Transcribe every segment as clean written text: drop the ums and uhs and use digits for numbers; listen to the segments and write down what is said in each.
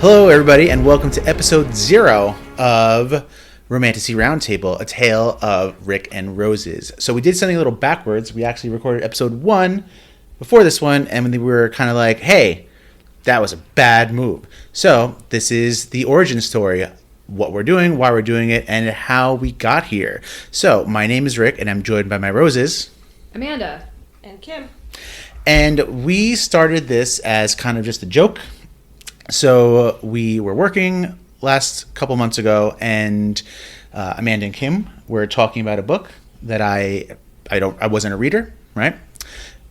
Hello, everybody, and welcome to episode 0 of Romantasy Roundtable, a tale of Rick and Roses. So we did something a little backwards. We actually recorded episode 1 before this one, and we were kind of like, hey, that was a bad move. So this is the origin story, what we're doing, why we're doing it, and how we got here. So my name is Rick, and I'm joined by my Roses. Amanda. And Kim. And we started this as kind of just a joke. So we were working last couple months ago, and Amanda and Kim were talking about a book that I wasn't a reader, right?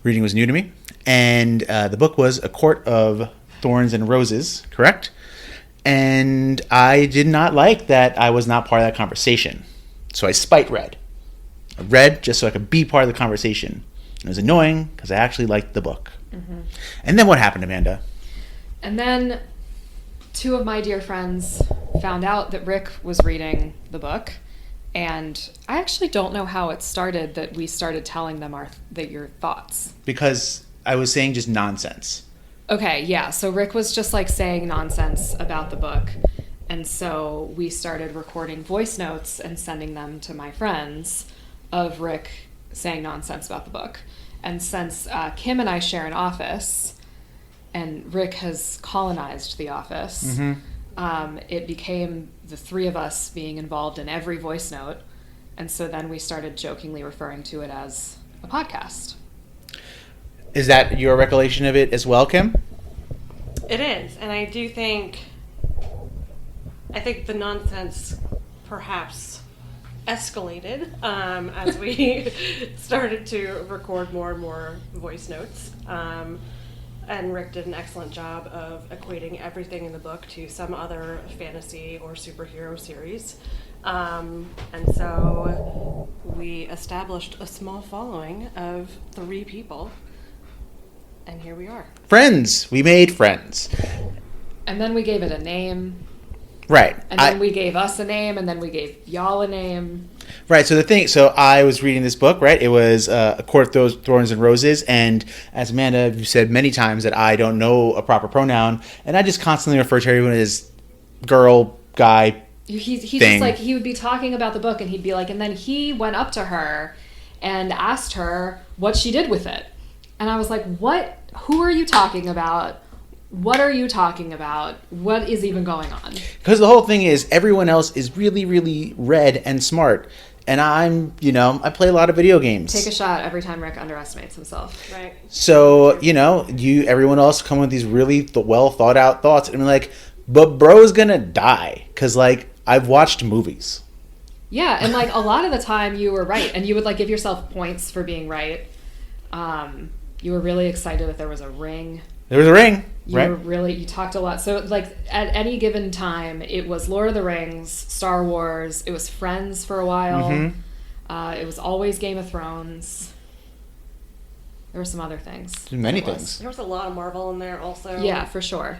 Reading was new to me, and the book was A Court of Thorns and Roses, correct? And I did not like that I was not part of that conversation, so I spite read. I read just so I could be part of the conversation. It was annoying because I actually liked the book. Mm-hmm. And then what happened, Amanda? And then 2 of my dear friends found out that Rick was reading the book, and I actually don't know how it started that we started telling them your thoughts. Because I was saying just nonsense. Okay, yeah, so Rick was just like saying nonsense about the book, and so we started recording voice notes and sending them to my friends of Rick saying nonsense about the book. And since Kim and I share an office, and Rick has colonized the office, mm-hmm. It became the 3 of us being involved in every voice note, and so then we started jokingly referring to it as a podcast. Is that your recollection of it as well, Kim? It is, and I think the nonsense perhaps escalated as we started to record more and more voice notes. And Rick did an excellent job of equating everything in the book to some other fantasy or superhero series. And so we established a small following of 3 people. And here we are. Friends. We made friends. And then we gave it a name. Right. And then we gave us a name, and then we gave y'all a name. Right. So I was reading this book, right? It was A Court of Thorns and Roses. And as Amanda, you've said many times that I don't know a proper pronoun. And I just constantly refer to everyone as girl, guy, He thing. just like, he would be talking about the book, and he'd be like, and then he went up to her and asked her what she did with it. And I was like, what? Who are you talking about? What are you talking about? What is even going on? Because the whole thing is everyone else is really, really read and smart. And I'm, I play a lot of video games. Take a shot every time Rick underestimates himself. Right. So, everyone else come with these really well thought out thoughts. And I'm like, but bro's gonna die. Because, I've watched movies. Yeah, and, a lot of the time you were right. And you would, give yourself points for being right. You were really excited that there was a ring. There was a ring, right? You talked a lot. So, at any given time, it was Lord of the Rings, Star Wars, it was Friends for a while, mm-hmm. It was always Game of Thrones. There were some other things. Many things. There was a lot of Marvel in there also. Yeah, for sure.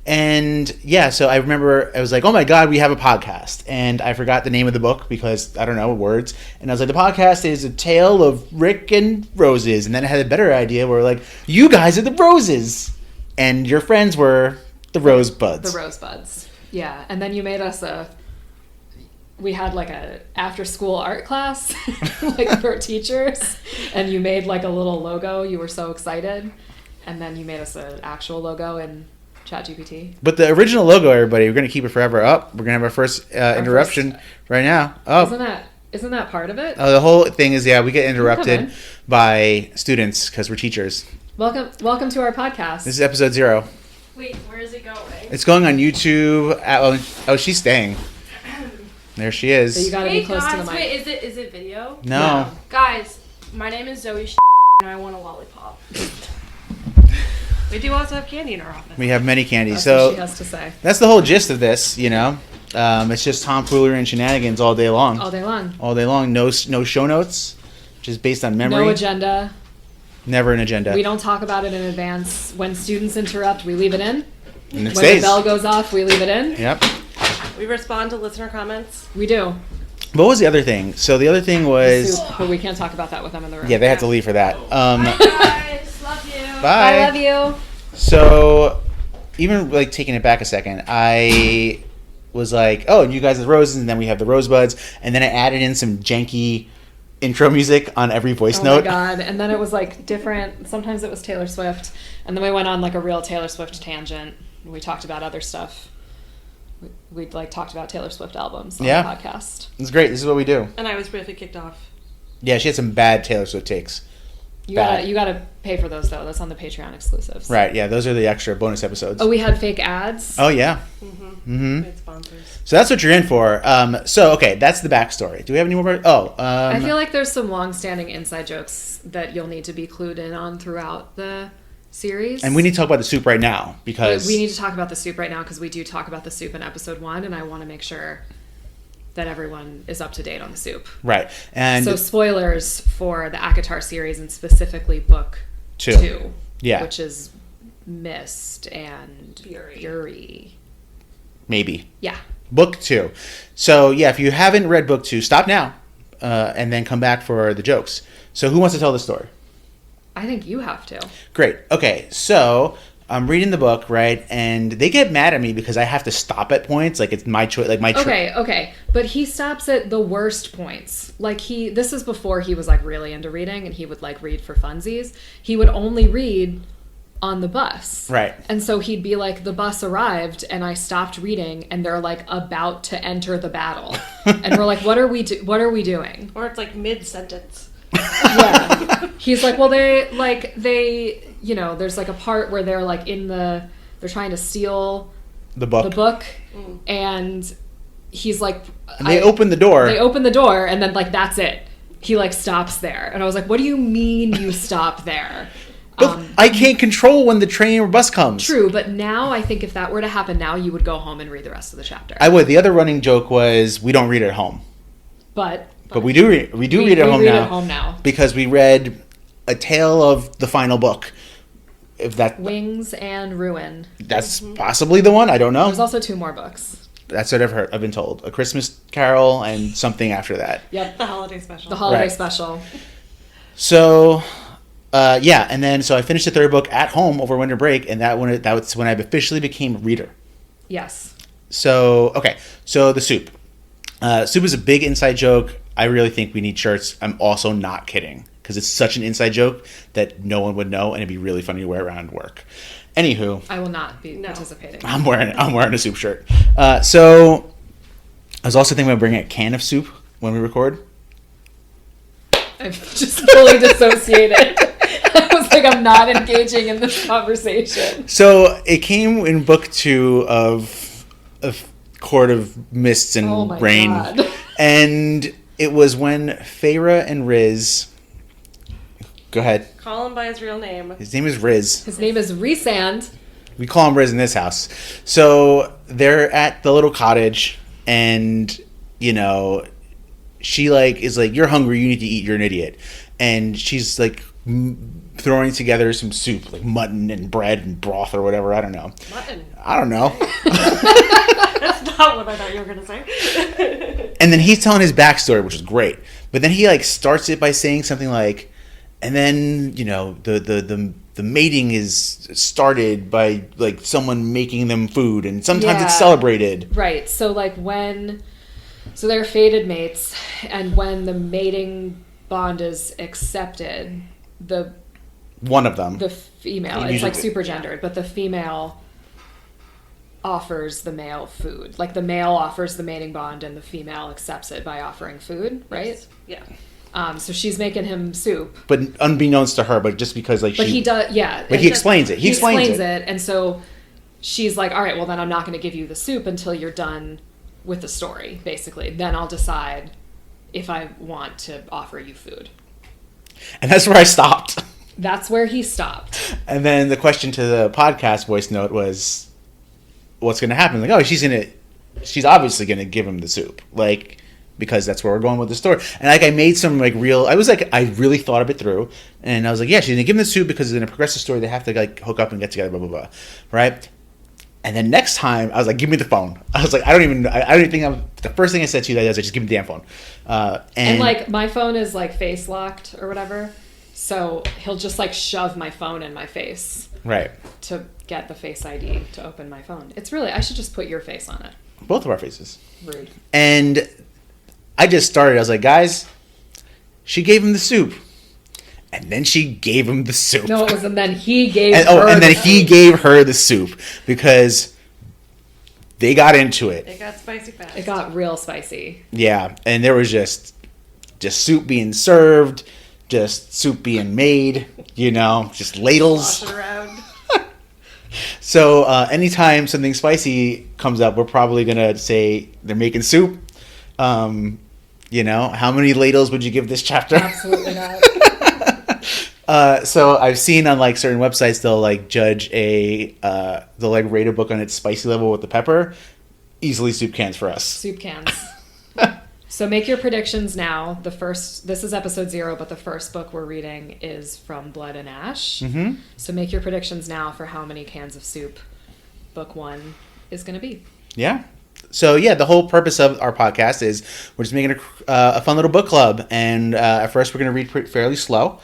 And, yeah, so I remember I was like, oh, my God, we have a podcast. And I forgot the name of the book because, I don't know, words. And I was like, the podcast is A Tale of Rick and Roses. And then I had a better idea where, you guys are the roses. And your friends were the rosebuds. The rosebuds. Yeah. And then you made us we had, a after-school art class, for teachers. And you made, a little logo. You were so excited. And then you made us an actual logo and ChatGPT. But the original logo, everybody, we're going to keep it forever up. We're going to have our first interruption right now. Oh, isn't that part of it? Oh, the whole thing is, we get interrupted by students because we're teachers. Welcome to our podcast. This is episode 0. Wait, where is it going? It's going on YouTube. Oh, she's staying. There she is. So you got to be close to the mic. Wait, is it video? No. Guys, my name is Zoe and I want a lollipop. We do also have candy in our office. We have many candies. That's what she has to say. That's the whole gist of this, It's just tomfoolery and shenanigans all day long. All day long. All day long. No show notes, just based on memory. No agenda. Never an agenda. We don't talk about it in advance. When students interrupt, we leave it in. And it when stays. the bell goes off, we leave it in. Yep. We respond to listener comments. We do. What was the other thing? So the other thing was... But we can't talk about that with them in the room. Yeah, they have to leave for that. Bye, guys. Love you. Bye. I love you. So even like taking it back a second, I was like, oh, you guys are the roses, and then we have the rosebuds, and then I added in some janky intro music on every voice note. Oh my god. And then it was like different. Sometimes it was Taylor Swift. And then we went on like a real Taylor Swift tangent. We talked about other stuff. We like talked about Taylor Swift albums on the podcast. It's great. This is what we do. And I was briefly kicked off. Yeah, she had some bad Taylor Swift takes. You gotta pay for those though. That's on the Patreon exclusives. Right, yeah, those are the extra bonus episodes. Oh, we had fake ads? Oh, yeah. Good sponsors. So that's what you're in for. So, okay, that's the backstory. Do we have any more? I feel like there's some long-standing inside jokes that you'll need to be clued in on throughout the series. And we need to talk about the soup right now because... We need to talk about the soup right now because we do talk about the soup in episode 1, and I want to make sure that everyone is up to date on the soup. Right. And so spoilers for the ACOTAR series and specifically book 2. Yeah. Which is Mist and Fury. Maybe. Yeah. Book 2. So, yeah, if you haven't read book 2, stop now and then come back for the jokes. So who wants to tell the story? I think you have to. Great. Okay, so I'm reading the book, right? And they get mad at me because I have to stop at points. Like, it's my choice. Like, my Okay. But he stops at the worst points. Like, this is before he was, like, really into reading and he would, like, read for funsies. He would only read on the bus. Right. And so he'd be like, the bus arrived and I stopped reading and they're, like, about to enter the battle. And we're like, what are we doing? Or it's like mid-sentence. Yeah. He's like, well, they, you know, there's like a part where they're like they're trying to steal the book. And he's like, and they open the door. They open the door and then like, that's it. He like stops there. And I was like, what do you mean you stop there? But I can't control when the train or bus comes. True. But now I think if that were to happen now, you would go home and read the rest of the chapter. I would. The other running joke was we don't read at home. But we do read at home now because we read A Tale of the Final Book. If that Wings and Ruin. That's possibly the one. I don't know. There's also 2 more books. That's what I've been told. A Christmas Carol and something after that. Yep. The holiday special. The holiday special. So, and then so I finished the 3rd book at home over winter break, and that's when I officially became a reader. Yes. So, okay. So the soup. Soup is a big inside joke. I really think we need shirts. I'm also not kidding because it's such an inside joke that no one would know, and it'd be really funny to wear around work. Anywho, I will not be participating. I'm wearing a soup shirt. So I was also thinking about bringing a can of soup when we record. I've just fully dissociated. I was like, I'm not engaging in this conversation. So it came in book 2 of Court of Mists and Rain. God. And it was when Feyre and Riz... Go ahead. Call him by his real name. His name is Riz. His name is Rhysand. We call him Riz in this house. So they're at the little cottage, and, you know, she, like, is like, you're hungry, you need to eat, you're an idiot. And she's, like, throwing together some soup, like mutton and bread and broth or whatever. I don't know. Mutton? I don't know. That's not what I thought you were going to say. And then he's telling his backstory, which is great. But then he, like, starts it by saying something like, and then, you know, the mating is started by, like, someone making them food, and sometimes it's celebrated. Right. So, like, so they're fated mates, and when the mating bond is accepted, one of them, the female, it's like super gendered, but the female offers the male food. Like, the male offers the mating bond, and the female accepts it by offering food, right? Yes. Yeah. So she's making him soup, but unbeknownst to her, but just because, like, he does, yeah. But he explains it. He explains it, and so she's like, "All right, well then I'm not going to give you the soup until you're done with the story. Basically, then I'll decide if I want to offer you food." And that's where I stopped. That's where he stopped. And then the question to the podcast voice note was, "What's going to happen?" Like, oh, she's obviously going to give him the soup, like, because that's where we're going with the story. And, like, I made some, like, I really thought of it through, and I was like, yeah, she's going to give him the soup because in a progressive story they have to, like, hook up and get together, blah blah blah, right? And then next time I was like, give me the phone. I was like, I don't even think the first thing I said to you that is, like, just give me the damn phone. And like, my phone is, like, face locked or whatever, so he'll just, like, shove my phone in my face. Right. to get the Face ID to open my phone. It's really, I should just put your face on it. Both of our faces. Rude. And I just started. I was like, guys, she gave him the soup. And then she gave him the soup. No, it was, and then he gave and, her and then the he soup. gave her the soup because they got into it. It got spicy fast. It got real spicy. Yeah, and there was just soup being served, just soup being made, just ladles. Toss it around. So anytime something spicy comes up, we're probably going to say they're making soup. How many ladles would you give this chapter? Absolutely not. So I've seen on like certain websites, they'll like judge they'll like rate a book on its spicy level with the pepper. Easily soup cans for us. Soup cans. So make your predictions now. This is episode 0, but the first book we're reading is From Blood and Ash. Mm-hmm. So make your predictions now for how many cans of soup book 1 is going to be. Yeah. So yeah, the whole purpose of our podcast is we're just making a fun little book club, and at first we're going to read fairly slow,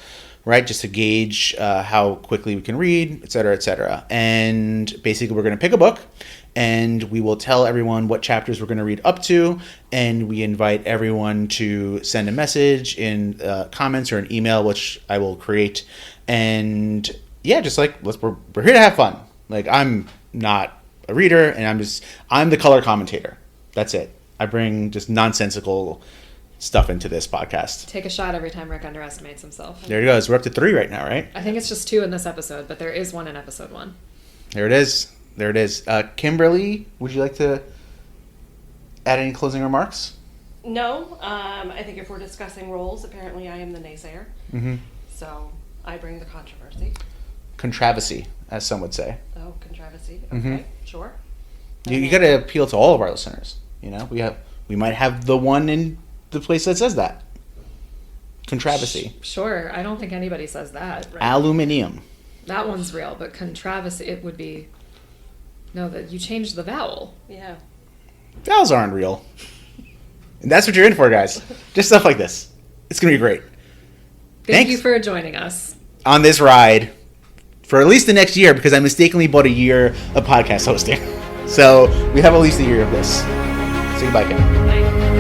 right, just to gauge how quickly we can read, et cetera, et cetera. And basically, we're going to pick a book, and we will tell everyone what chapters we're going to read up to, and we invite everyone to send a message in comments or an email, which I will create. And yeah, just like we're here to have fun. Like, I'm not a reader, and I'm the color commentator. That's it. I bring just nonsensical stuff into this podcast. Take a shot every time Rick underestimates himself. There it goes. We're up to 3 right now, right? I think it's just 2 in this episode, but there is 1 in episode 1. There it is. There it is. Kimberly, would you like to add any closing remarks? No, I think if we're discussing roles, apparently I am the naysayer. Mm-hmm. So I bring the controversy. Controversy, as some would say. Oh, controversy. Okay, Mhm. sure. You got to appeal to all of our listeners. We might have the one in the place that says that. Controversy. Sure. I don't think anybody says that. Right. Aluminium. That one's real, but controversy, it would be... No, that you changed the vowel. Yeah. Vowels aren't real. And that's what you're in for, guys. Just stuff like this. It's going to be great. Thank Thanks. you for joining us. On this ride for at least the next year, because I mistakenly bought a year of podcast hosting. So we have at least a year of this. Say goodbye, Kim. Bye.